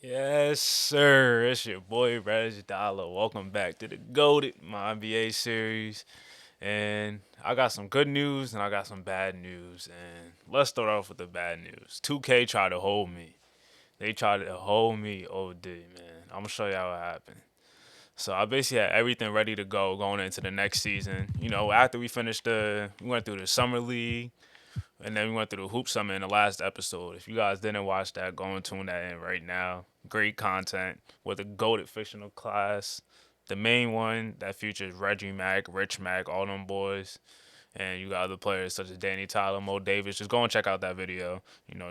Yes, sir. It's your boy Reg Dollar. Welcome back to the GOATED MyNBA series. And I got some good news and I got some bad news. And let's start off with the bad news. 2K tried to hold me. They tried to hold me OD, man. I'm gonna show y'all what happened. So I basically had everything ready to go going into the next season. After we went through the summer league. And then we went through the Hoop Summit in the last episode. If you guys didn't watch that, go and tune that in right now. Great content with a goated fictional class. The main one that features Reggie Mack, Rich Mack, all them boys. And you got other players such as Danny Tyler, Mo Davis. Just go and check out that video.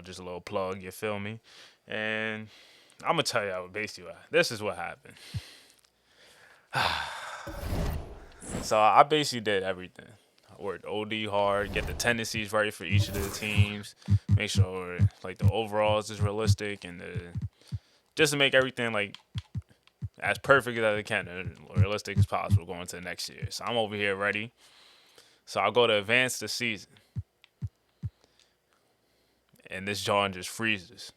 Just a little plug, you feel me? And I'm going to tell y'all basically this is what happened. So I basically did everything. I worked OD hard, get the tendencies right for each of the teams, make sure like the overalls is realistic and just to make everything like as perfect as I can and realistic as possible going to the next year. So I'm over here ready. So I go to advance the season, and this John just freezes,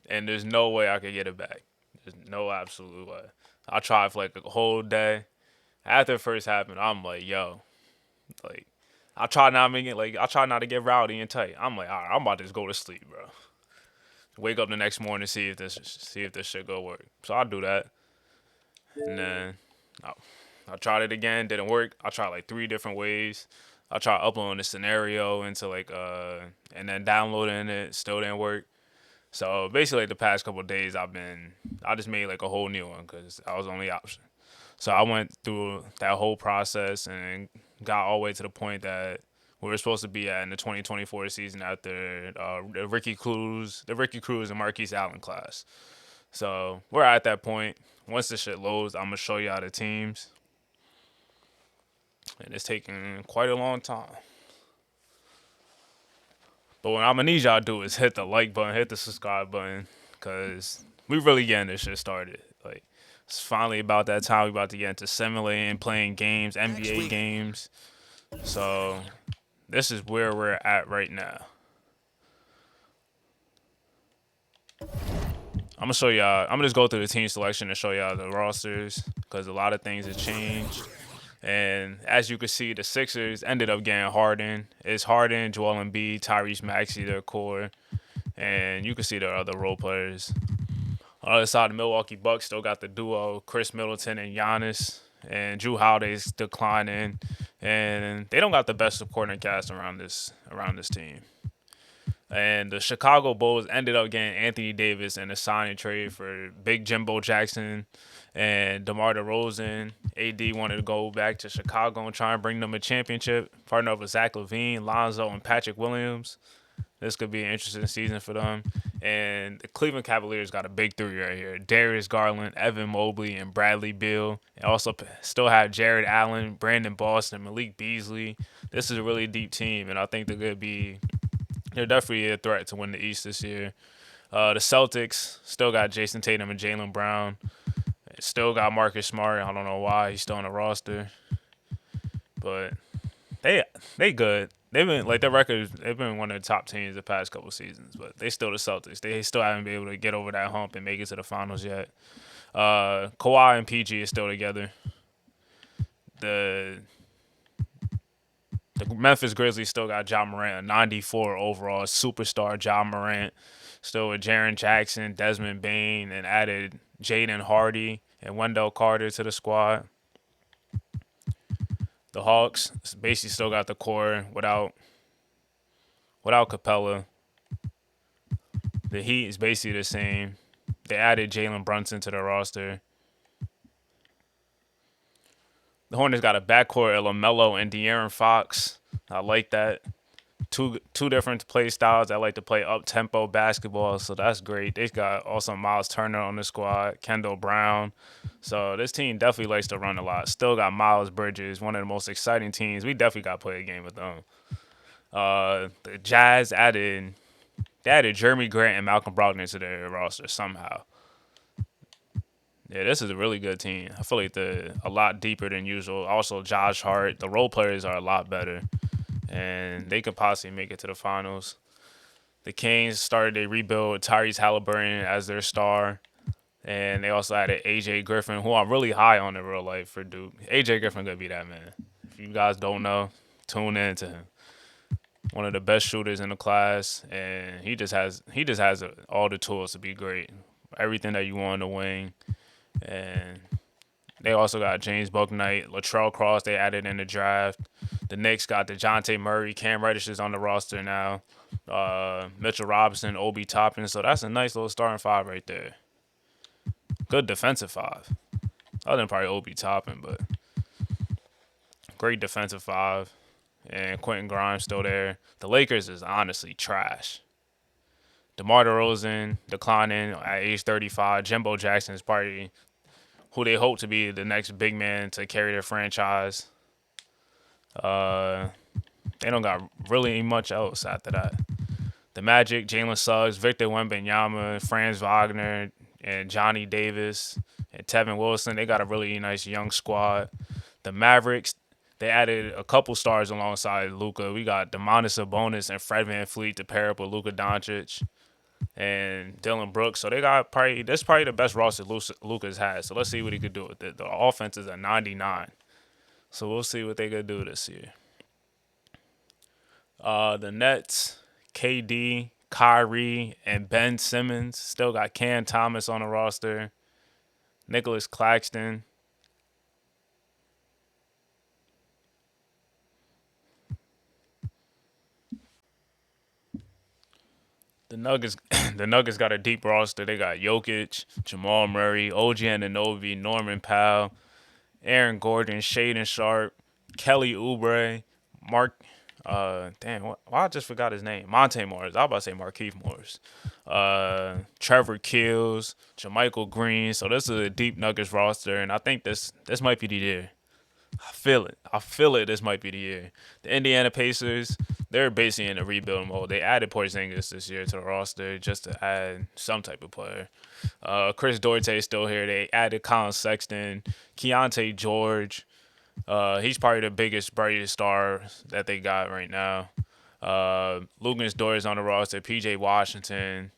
and there's no way I could get it back. There's no absolute way. I tried for like a whole day. After it first happened, I'm like, yo, like I try not to get rowdy and tight. I'm like, all right, I'm about to just go to sleep, bro. Wake up the next morning, see if this shit go work. So I do that, and then I, I tried it again, didn't work. I tried like three different ways. I tried uploading the scenario into and then downloading it, still didn't work. So basically, like, the past couple of days, I just made like a whole new one because that was the only option. So I went through that whole process and got all the way to the point that we were supposed to be at in the 2024 season after the Ricky Cruz and Marquise Allen class. So we're at that point. Once this shit loads, I'm gonna show y'all the teams, and it's taking quite a long time. But what I'm gonna need y'all to do is hit the like button, hit the subscribe button, cause we really getting this shit started. Like it's finally about that time. We about to get into simulating, playing games, NBA games. So this is where we're at right now. I'm gonna show y'all. I'm gonna just go through the team selection and show y'all the rosters because a lot of things have changed. And as you can see, the Sixers ended up getting Harden. It's Harden, Joel Embiid, Tyrese Maxey, their core, and you can see their other role players. On the other side, the Milwaukee Bucks still got the duo Chris Middleton and Giannis, and Drew Holiday's declining, and they don't got the best supporting cast around this team. And the Chicago Bulls ended up getting Anthony Davis in a signing trade for Big Jimbo Jackson and DeMar DeRozan. AD wanted to go back to Chicago and try and bring them a championship. Partner up with Zach LaVine, Lonzo, and Patrick Williams. This could be an interesting season for them. And the Cleveland Cavaliers got a big three right here. Darius Garland, Evan Mobley, and Bradley Beal. And also still have Jared Allen, Brandon Boston, Malik Beasley. This is a really deep team, and I think they're definitely a threat to win the East this year. The Celtics still got Jason Tatum and Jaylen Brown. Still got Marcus Smart. I don't know why he's still on the roster, but they good. They've been like their record. They've been one of the top teams the past couple seasons, but they still the Celtics. They still haven't been able to get over that hump and make it to the finals yet. Kawhi and PG is still together. The the Memphis Grizzlies still got Ja Morant, a 94 overall superstar Ja Morant. Still with Jaren Jackson, Desmond Bain, and added Jaden Hardy and Wendell Carter to the squad. The Hawks basically still got the core without Capella. The Heat is basically the same. They added Jalen Brunson to the roster. The Hornets got a backcourt of LaMelo and De'Aaron Fox. I like that. Two different play styles. I like to play up tempo basketball, so that's great. They got also Miles Turner on the squad, Kendall Brown. So this team definitely likes to run a lot. Still got Miles Bridges, one of the most exciting teams. We definitely got to play a game with them. The Jazz added Jeremy Grant and Malcolm Brogdon to their roster somehow. Yeah, this is a really good team. I feel like they're a lot deeper than usual. Also, Josh Hart, the role players are a lot better, and they could possibly make it to the finals. The Kings started a rebuild with Tyrese Halliburton as their star. And they also added AJ Griffin, who I'm really high on in real life for Duke. AJ Griffin gonna be that man. If you guys don't know, tune in to him. One of the best shooters in the class, and he just has all the tools to be great. Everything that you want in the wing, and they also got James Bouknight, Latrell Cross. They added in the draft. The Knicks got DeJounte Murray, Cam Reddish is on the roster now. Mitchell Robinson, Obi Toppin. So that's a nice little starting five right there. Good defensive five. Other than probably Obi Toppin, but great defensive five. And Quentin Grimes still there. The Lakers is honestly trash. DeMar DeRozan declining at age 35. Jimbo Jackson is probably who they hope to be the next big man to carry their franchise. They don't got really much else after that. The Magic, Jalen Suggs, Victor Wembanyama, Franz Wagner, and Johnny Davis, and Tevin Wilson. They got a really nice young squad. The Mavericks, they added a couple stars alongside Luka. We got Domantas Sabonis and Fred VanVleet to pair up with Luka Doncic and Dylan Brooks. So they got that's probably the best roster Luka's had. So let's see what he could do with it. The offense is at 99. So we'll see what they could do this year. The Nets, KD, Kyrie, and Ben Simmons. Still got Cam Thomas on the roster. Nicholas Claxton. The Nuggets, the Nuggets got a deep roster. They got Jokic, Jamal Murray, OG Anunoby, Norman Powell, Aaron Gordon, Shaden Sharp, Kelly Oubre, Mark. Why I just forgot his name? Monte Morris. I was about to say Markieff Morris. Trevor Kills, Jermichael Green. So this is a deep Nuggets roster, and I think this might be the year. I feel it. This might be the year. The Indiana Pacers, they're basically in a rebuild mode. They added Porzingis this year to the roster just to add some type of player. Chris Duarte is still here. They added Colin Sexton, Keontae George. He's probably the biggest, brightest star that they got right now. Luguentz Dort is on the roster. PJ Washington.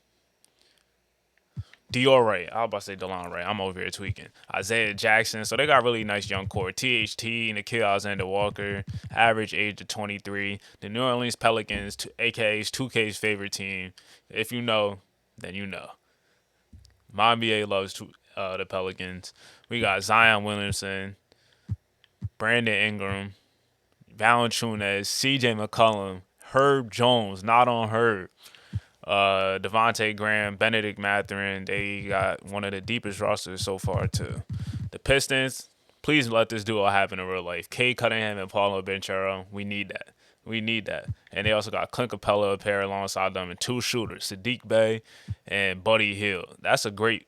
Dior Ray. I was about to say DeLon Ray. I'm over here tweaking. Isaiah Jackson. So they got really nice young core. THT, Nikhil Alexander-Walker. Average age of 23. The New Orleans Pelicans, a.k.a. 2K's favorite team. If you know, then you know. MyNBA loves the Pelicans. We got Zion Williamson, Brandon Ingram, Valanciunas, CJ McCollum, Herb Jones, not on Herb. Devontae Graham, Benedict Mathurin. They got one of the deepest rosters so far too. The Pistons, please let this duo happen in real life. Cade Cunningham and Paulo Banchero. We need that. And they also got Clint Capella a pair alongside them and two shooters, Sadiq Bey and Buddy Hield. That's great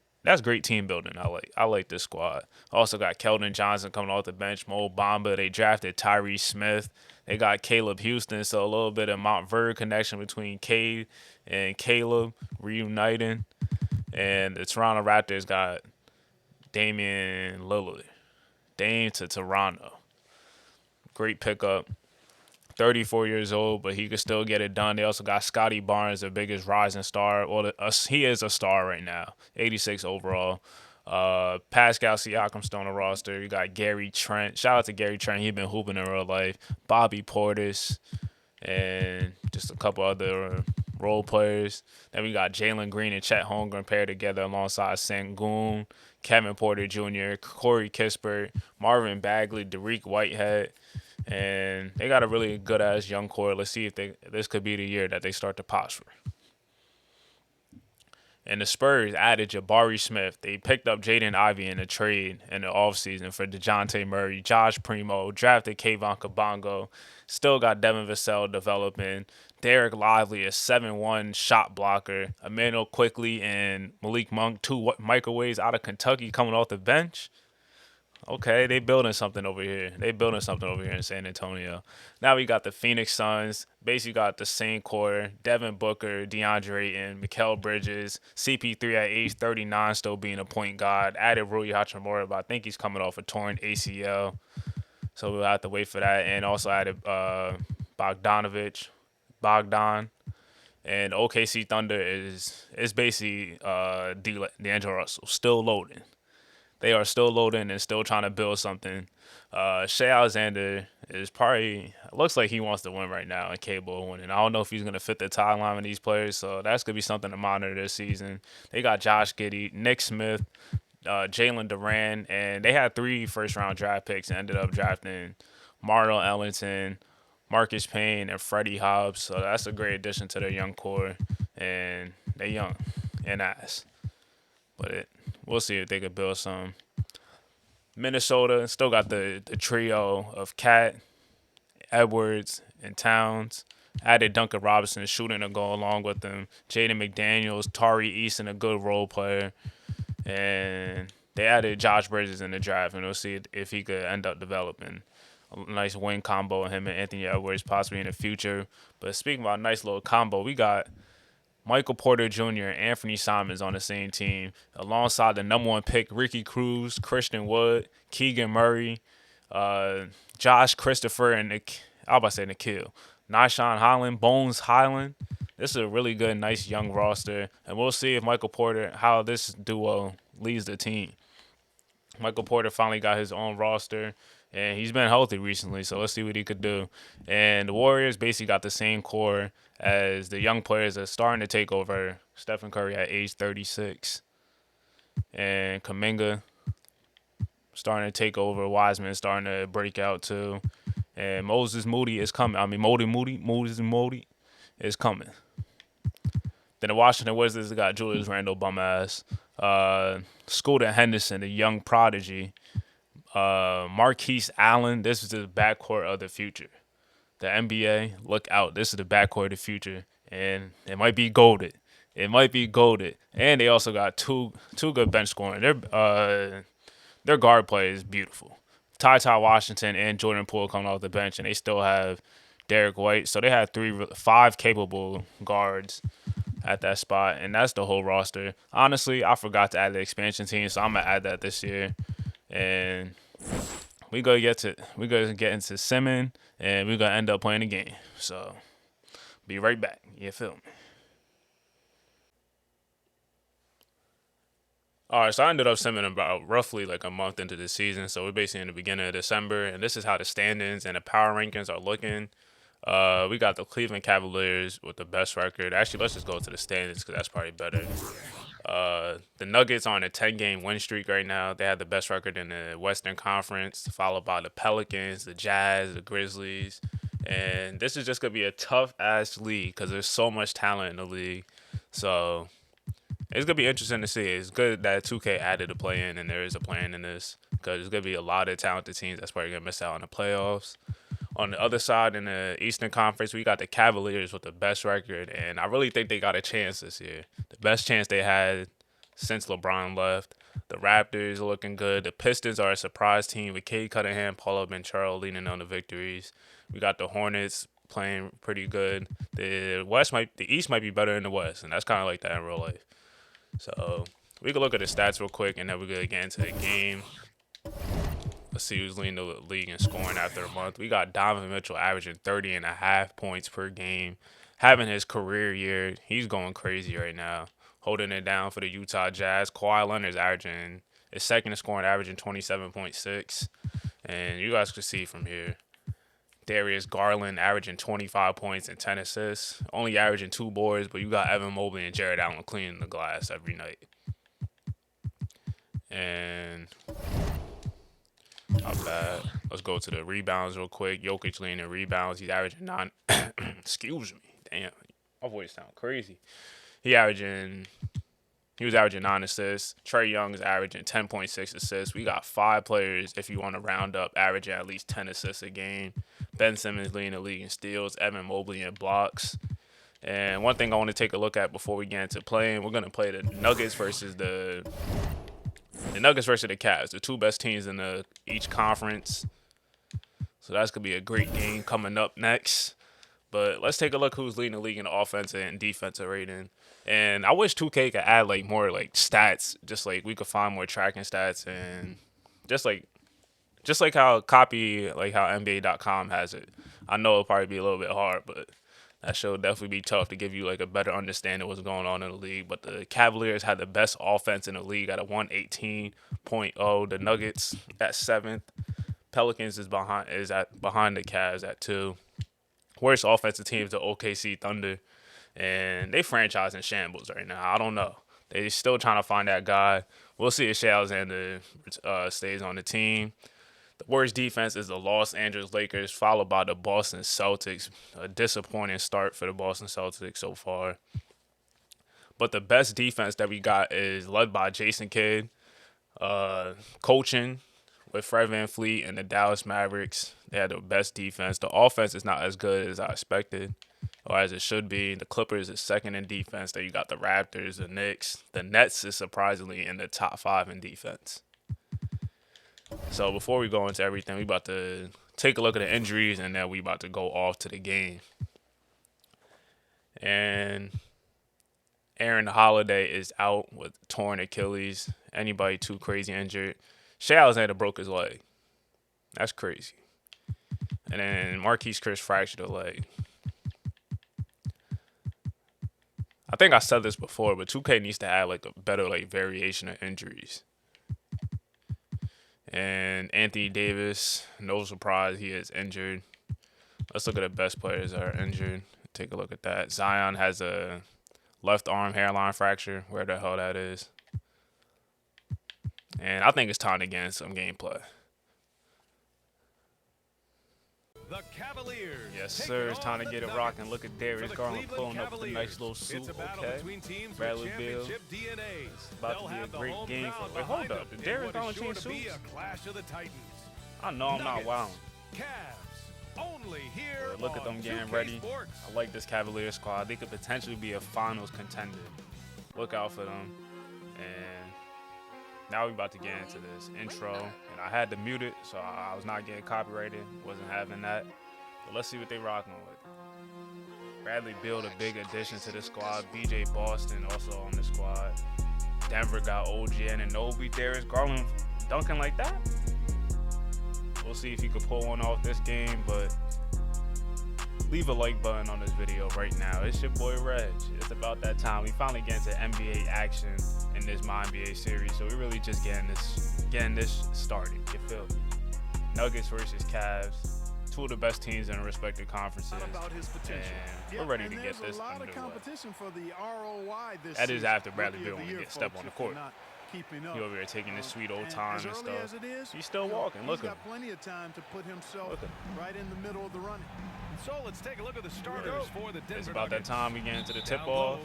team building. I like this squad. Also got Keldon Johnson coming off the bench, Mo Bamba. They drafted Tyrese Smith. They got Caleb Houston, so a little bit of Mount Vernon connection between Cade and Caleb reuniting. And the Toronto Raptors got Damian Lillard. Dame to Toronto. Great pickup. 34 years old, but he could still get it done. They also got Scotty Barnes, the biggest rising star. Well, he is a star right now. 86 overall. Pascal Siakam still on the roster. You got Gary Trent. Shout out to Gary Trent. He's been hooping in real life. Bobby Portis and just a couple other role players. Then we got Jalen Green and Chet Holmgren paired together alongside Sengun, Kevin Porter Jr., Corey Kispert, Marvin Bagley, Dariq Whitehead. And they got a really good-ass young core. Let's see if this could be the year that they start to prosper. And the Spurs added Jabari Smith. They picked up Jaden Ivey in a trade in the offseason for DeJounte Murray, Josh Primo, drafted Kayvon Kabongo, still got Devin Vassell developing, Derek Lively, a 7-1 shot blocker, Emmanuel Quickly and Malik Monk, two microwaves out of Kentucky coming off the bench. Okay, they building something over here. In San Antonio. Now we got the Phoenix Suns. Basically got the same core. Devin Booker, DeAndre and Mikal Bridges. CP3 at age 39 still being a point guard. Added Rui Hachimura, but I think he's coming off a torn ACL. So we'll have to wait for that. And also added Bogdan. And OKC Thunder is basically D'Angelo Russell still loading. They are still loading and still trying to build something. Shea Alexander is probably looks like he wants to win right now and capable of winning. I don't know if he's gonna fit the timeline with these players, so that's gonna be something to monitor this season. They got Josh Giddey, Nick Smith, Jalen Duran, and they had 3 first-round draft picks and ended up drafting Marlon Ellington, Marcus Payne, and Freddie Hobbs. So that's a great addition to their young core, and they're young and ass. We'll see if they could build some. Minnesota still got the trio of Cat, Edwards, and Towns. Added Duncan Robinson shooting to go along with them. Jaden McDaniels, Tari Eason, a good role player. And they added Josh Bridges in the draft, and we'll see if he could end up developing a nice wing combo of him and Anthony Edwards possibly in the future. But speaking about a nice little combo, we got Michael Porter Jr. and Anthony Simons on the same team, alongside the number 1 pick, Ricky Cruz, Christian Wood, Keegan Murray, Josh Christopher, and I was about to say Nikhil, Nyshawn Holland, Bones Highland. This is a really good, nice young roster, and we'll see if how this duo leads the team. Michael Porter finally got his own roster, and he's been healthy recently, so let's see what he could do. And the Warriors basically got the same core as the young players that are starting to take over. Stephen Curry at age 36, and Kuminga starting to take over. Wiseman starting to break out too, and Moses Moody is coming. Moses Moody is coming. Then the Washington Wizards got Julius Randle, bum ass. Scooter Henderson, the young prodigy. Marquise Allen, this is the backcourt of the future. The NBA, look out. This is the backcourt of the future. And it might be goated. And they also got two good bench scoring. Their guard play is beautiful. Ty Washington and Jordan Poole coming off the bench, and they still have Derek White. So they had 5 capable guards at that spot, and that's the whole roster. Honestly, I forgot to add the expansion team, so I'm gonna add that this year. And we're gonna get into Simmons, and we're gonna end up playing the game. So be right back. You feel me? All right, so I ended up simming about roughly like a month into the season. So we're basically in the beginning of December, and this is how the standings and the power rankings are looking. We got the Cleveland Cavaliers with the best record. Actually, let's just go to the standings because that's probably better. The Nuggets are on a 10-game win streak right now. They have the best record in the Western Conference, followed by the Pelicans, the Jazz, the Grizzlies. And this is just going to be a tough-ass league because there's so much talent in the league. So it's going to be interesting to see. It's good that 2K added a play-in, and there is a play-in in this because there's going to be a lot of talented teams that's probably going to miss out on the playoffs. On the other side, in the Eastern Conference, we got the Cavaliers with the best record, and I really think they got a chance this year. The best chance they had since LeBron left. The Raptors are looking good. The Pistons are a surprise team with Cade Cunningham, Paulo Banchero leading on the victories. We got the Hornets playing pretty good. The East might be better than the West, and that's kind of like that in real life. So we can look at the stats real quick, and then we're gonna get into the game. Let's see who's leading the league in scoring after a month. We got Donovan Mitchell averaging 30.5 points per game, having his career year. He's going crazy right now, holding it down for the Utah Jazz. Kawhi Leonard's averaging his second in scoring, averaging 27.6. And you guys can see from here, Darius Garland averaging 25 points and 10 assists, only averaging 2 boards, but you got Evan Mobley and Jared Allen cleaning the glass every night. And not bad. Let's go to the rebounds real quick. Jokic leading in rebounds. He's averaging 9. Excuse me. Damn. My voice sounds crazy. He was averaging 9 assists. Trae Young is averaging 10.6 assists. We got 5 players, if you want to round up, averaging at least 10 assists a game. Ben Simmons leading the league in steals. Evan Mobley in blocks. And one thing I want to take a look at before we get into playing, we're going to play the Nuggets versus the Cavs, the 2 best teams in each conference. So that's going to be a great game coming up next. But let's take a look who's leading the league in the offensive and defensive rating. And I wish 2K could add like more like stats, just like we could find more tracking stats, and just like how NBA.com has it. I know it'll probably be a little bit hard, but That should definitely be tough to give you like a better understanding of what's going on in the league. But the Cavaliers had the best offense in the league at a 118.0. The Nuggets at 7th. Pelicans is behind the Cavs at 2. Worst offensive team is the OKC Thunder, and they franchise in shambles right now. I don't know. They still trying to find that guy. We'll see if Shai Alexander stays on the team. The worst defense is the Los Angeles Lakers, followed by the Boston Celtics. A disappointing start for the Boston Celtics so far. But the best defense that we got is led by Jason Kidd, coaching with Fred VanVleet and the Dallas Mavericks. They had the best defense. The offense is not as good as I expected, or as it should be. The Clippers is second in defense. Then you got the Raptors, the Knicks. The Nets is surprisingly in the top 5 in defense. So before we go into everything, we about to take a look at the injuries, and then we about to go off to the game. And Aaron Holiday is out with torn Achilles. Anybody too crazy injured. Shai Alexander broke his leg. That's crazy. And then Marquise Chris fractured a leg. I think I said this before, but 2K needs to add like a better like variation of injuries. And Anthony Davis, no surprise, he is injured. Let's look at the best players that are injured. Take a look at that. Zion has a left arm hairline fracture, where the hell that is. And I think it's time to get in some gameplay. The Cavaliers. Yes, sir. It's time to get it rocking. Look at Darius Garland pulling up with a nice little suit. Okay. Bradley Beal. It's about to be a great game for. Wait, hold up. Did Darius Garland change suits? I know I'm not wilding. Look at them getting ready. I like this Cavaliers squad. They could potentially be a finals contender. Look out for them. And now we're about to get into this intro. And I had to mute it, so I was not getting copyrighted. Wasn't having that. But let's see what they rocking with. Bradley Beal, a big addition to the squad. BJ Boston also on the squad. Denver got OG Anunoby. Darius Garland dunking like that. We'll see if he could pull one off this game, but leave a like button on this video right now. It's your boy Reg. It's about that time. We finally get into NBA action in this MyNBA series, so we're really just getting this started. You feel me? Nuggets versus Cavs. 2 of the best teams in the respective conferences, and we're ready to get this underway. That is after Bradley Beal when he gets step on the court. He over here taking his sweet old time and stuff. He's still walking. Look at him. Plenty of time to put himself right in the middle of the running. So let's take a look at the starters for the Denver It's about that time we get into the tip-off,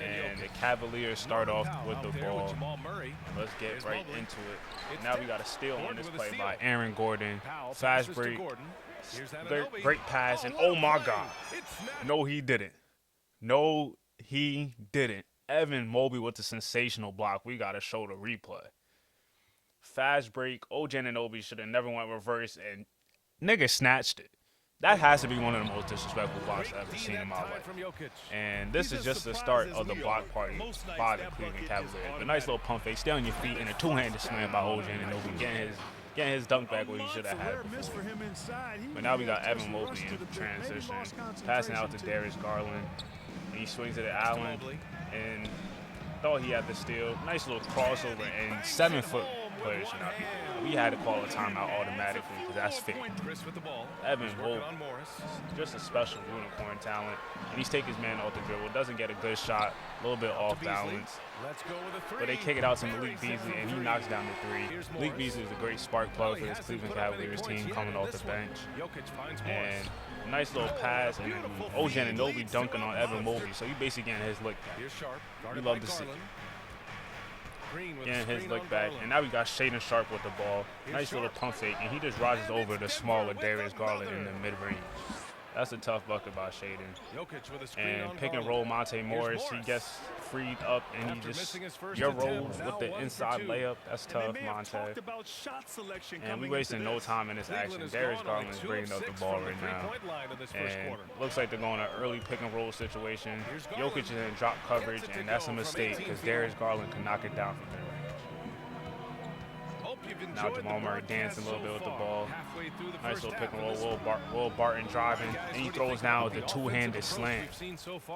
and the Cavaliers start off with the ball. Let's get right into it. Now we got a steal on this play by Aaron Gordon. Fast break. Great pass, and oh my God. No, he didn't. No, he didn't. Evan Mobley with the sensational block. We got to show the replay. Fast break. OG Anunoby should have never went reverse, and nigga snatched it. That has to be one of the most disrespectful blocks I've ever seen in my life. And this is just the start of the block party by the Cleveland Cavaliers. A nice little pump fake, stay on your feet, and a two-handed slam by OG Anunoby, getting his dunk back where he should have had before. But now we got Evan Mobley in transition, passing out to Darius Garland. And he swings it at Allen, and thought he had the steal. Nice little crossover, and 7-foot players should not be there. We had to call a timeout automatically because that's fake. Evan Mobley, just a special unicorn talent. And he's taking his man off the dribble. Doesn't get a good shot, a little bit off balance. But they kick it out to Malik Beasley, and he knocks down the 3. Malik Beasley is a great spark plug for this Cleveland Cavaliers team coming off the bench. And nice little pass, and OG Anunoby dunking on Evan Mobley. So you basically getting his lick back. You love to see it. Getting his lick back, and now we got Shaedon Sharpe with the ball. Nice little pump fake, and he just rises over the smaller Darius Garland in the mid-range. That's a tough bucket by Shaedon. And pick and roll Monte Morris. He gets freed up, and he just rolls with the inside layup. That's tough, Monte. And we wasting no time in this action. Darius Garland is bringing up the ball right now. And looks like they're going an early pick and roll situation. Jokic is in drop coverage, and that's a mistake because Darius Garland can knock it down from there. Now Jamal Murray dancing a little bit with the ball. Nice little pick and roll. Will Barton driving, and he throws down with the two-handed slam.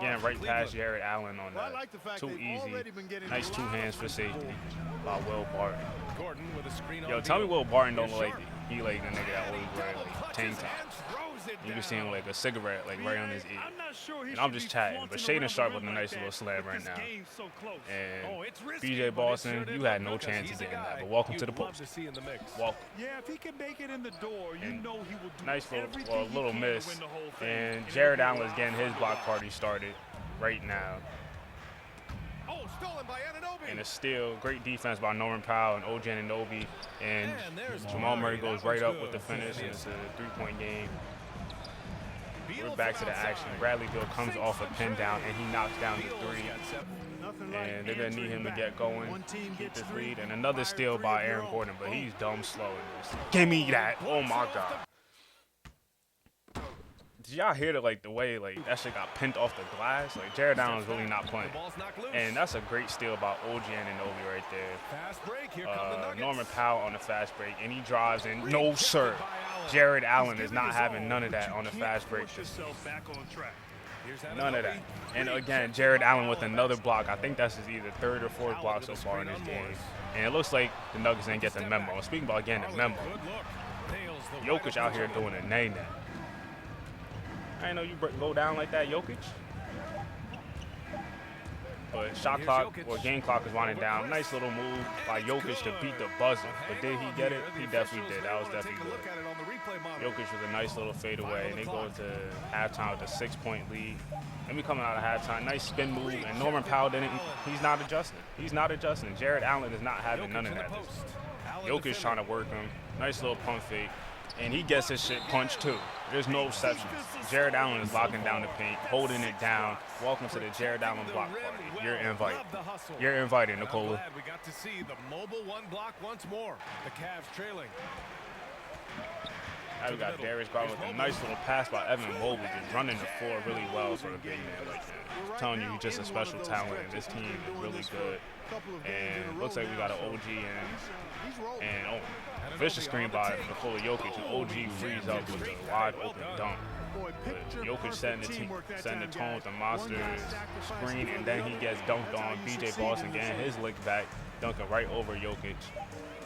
Getting right past Jared Allen on that. Too easy. Nice two hands for safety by Will Barton. Yo, tell me Will Barton don't look like he like a nigga that always wear like tank tops. You can see him like a cigarette like right on his ear. And I'm just chatting, but Shaden Sharp with a nice little slam right now. And BJ Boston, you had no chance of getting that, but welcome to the post. Welcome. Yeah, if he can make it in the door, you know he will do nice little miss. And Jared Allen is getting his block party started right now. And a steal, great defense by Norman Powell and OG Anunoby. And Jamal Murray goes right up with the finish, and it's a three-point game. We're back to the action. Bradley Beal comes off a pin down, and he knocks down the three. And they're going to need him to get going, keep this lead. And another steal by Aaron Gordon, but he's dumb slow in this. Give me that. Oh, my God. Did y'all hear the way that shit got pinned off the glass? Like, Jared Allen's really not playing. And that's a great steal by OG Anunoby right there. Norman Powell on the fast break, and he drives, and no, sir. Jared Allen is not having none of that on the fast break. None of that. And again, Jared Allen with another block. I think that's his either third or fourth block so far in this game. And it looks like the Nuggets didn't get the memo. Speaking about getting the memo, Jokic out here doing a nay-nay. I didn't know you go down like that, Jokic. But shot clock or game clock is winding down. Nice little move by Jokic to beat the buzzer. But did he get it? He definitely did. That was definitely good. Jokic with a nice little fadeaway, and they go into halftime with a 6-point lead. And we coming out of halftime. Nice spin move, and Norman Powell didn't. He's not adjusting. He's not adjusting. Jared Allen is not having none of that. Jokic trying to work him. Nice little pump fake. And he gets his shit punched too. There's no exceptions. Jared Allen is locking down the paint, holding it down. Welcome to the Jared Allen block party. You're invited. You're invited, Nicola. We got to see the mobile one block once more. The Cavs trailing. Now we got Darius Garland with a nice little pass by Evan Mobley, just running the floor really well for a big man like that. I'm telling you, he's just a special talent, and this team is really good. And it looks like we got an OG and vicious screen by Nikola Jokic, and OG frees up with a wide open dunk. But Jokic setting the tone with the monster screen, and then he gets dunked on. BJ Boston getting his lick back, dunking right over Jokic.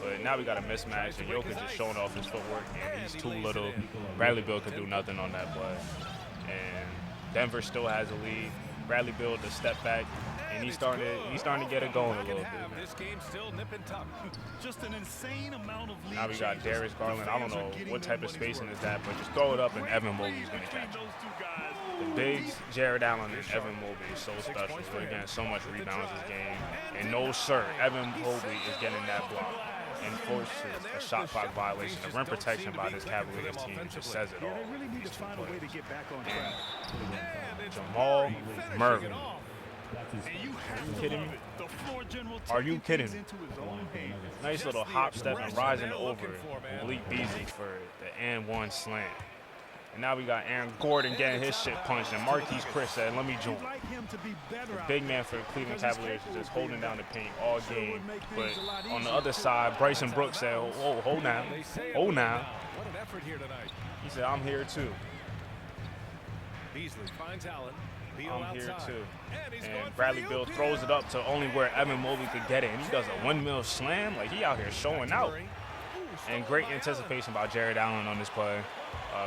But now we got a mismatch, and Jokic is showing off his footwork, and he's too little. Bradley Beal could do nothing on that play. And Denver still has a lead. Bradley Beal with a step back, and he's starting to get it going a little bit. This game still nipping tough. Just an insane amount of lead. Now we got Darius Garland. I don't know what type of spacing is that, but just throw it up, and Evan Mobley's going to catch it. The bigs, Jared Allen and Evan Mobley is so special. So again, so much rebounds this game. And no, sir, Evan Mobley is getting that block and forces a shot clock violation. The rim protection by this Cavaliers team just says it all. These two players. Jamal Murray. Are you kidding me? Are you kidding me? Nice little hop step and rising over Malik Beasley for the and one slam. And now we got Aaron Gordon getting his shit punched, and Marquise Chris said, let me join. The big man for the Cleveland Cavaliers is just holding down the paint all game. But on the other side, Bryson Brooks said, oh, hold now. Hold now. He said, I'm here too. Beasley finds Allen. I'm here too. And Bradley Beal throws it up to only where Evan Mobley could get it. And he does a windmill slam. Like, he out here showing out. And great anticipation by Jared Allen on this play.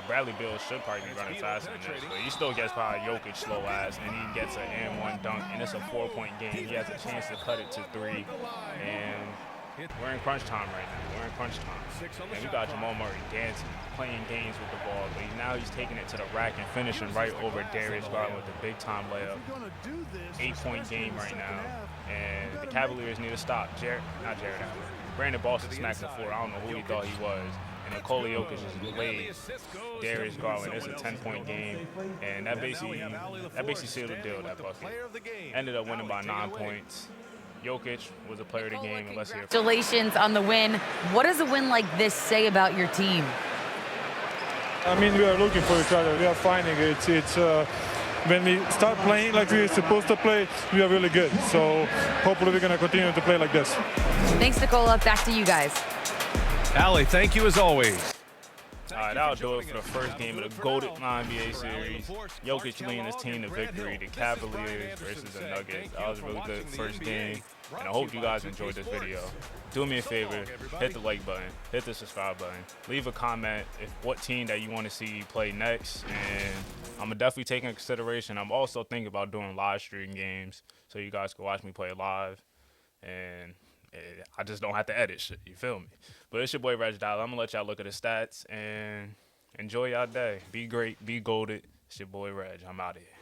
Bradley Beal should probably be running faster than this, but he still gets by Jokic slow ass, and he gets an and one dunk, and it's a 4-point game. He has a chance to cut it to 3, and we're in crunch time right now. We're in crunch time. And we got Jamal Murray dancing, playing games with the ball, but now he's taking it to the rack and finishing right over Darius Garland with a big-time layup. 8-point game right now, and the Cavaliers need to stop. Not Jared Allen. Brandon Boston smacked the floor. I don't know who he thought he was. And Nikola Jokic just laid Darius Garland. It's a 10-point game, and that basically sealed the deal. That bucket ended up winning by 9 points. Jokic was a player of the game, and let's hear it. Congratulations on the win. What does a win like this say about your team? I mean, we are looking for each other. We are finding it. When we start playing like we're supposed to play, we are really good. So hopefully we're going to continue to play like this. Thanks, Nicola. Back to you guys. Allie, thank you as always. All right, that'll do it for the first game of the GOATED MyNBA series. Jokic leading his team to victory, the Cavaliers versus the Nuggets. That was a really good first game, and I hope you guys enjoyed this video. Do me a favor, hit the like button, hit the subscribe button, leave a comment if what team that you want to see play next, and I'm definitely taking into consideration. I'm also thinking about doing live stream games so you guys can watch me play live, and I just don't have to edit shit, you feel me? But it's your boy Reg Dollar. I'm gonna let y'all look at the stats and enjoy y'all day. Be great, be goated. It's your boy Reg. I'm out of here.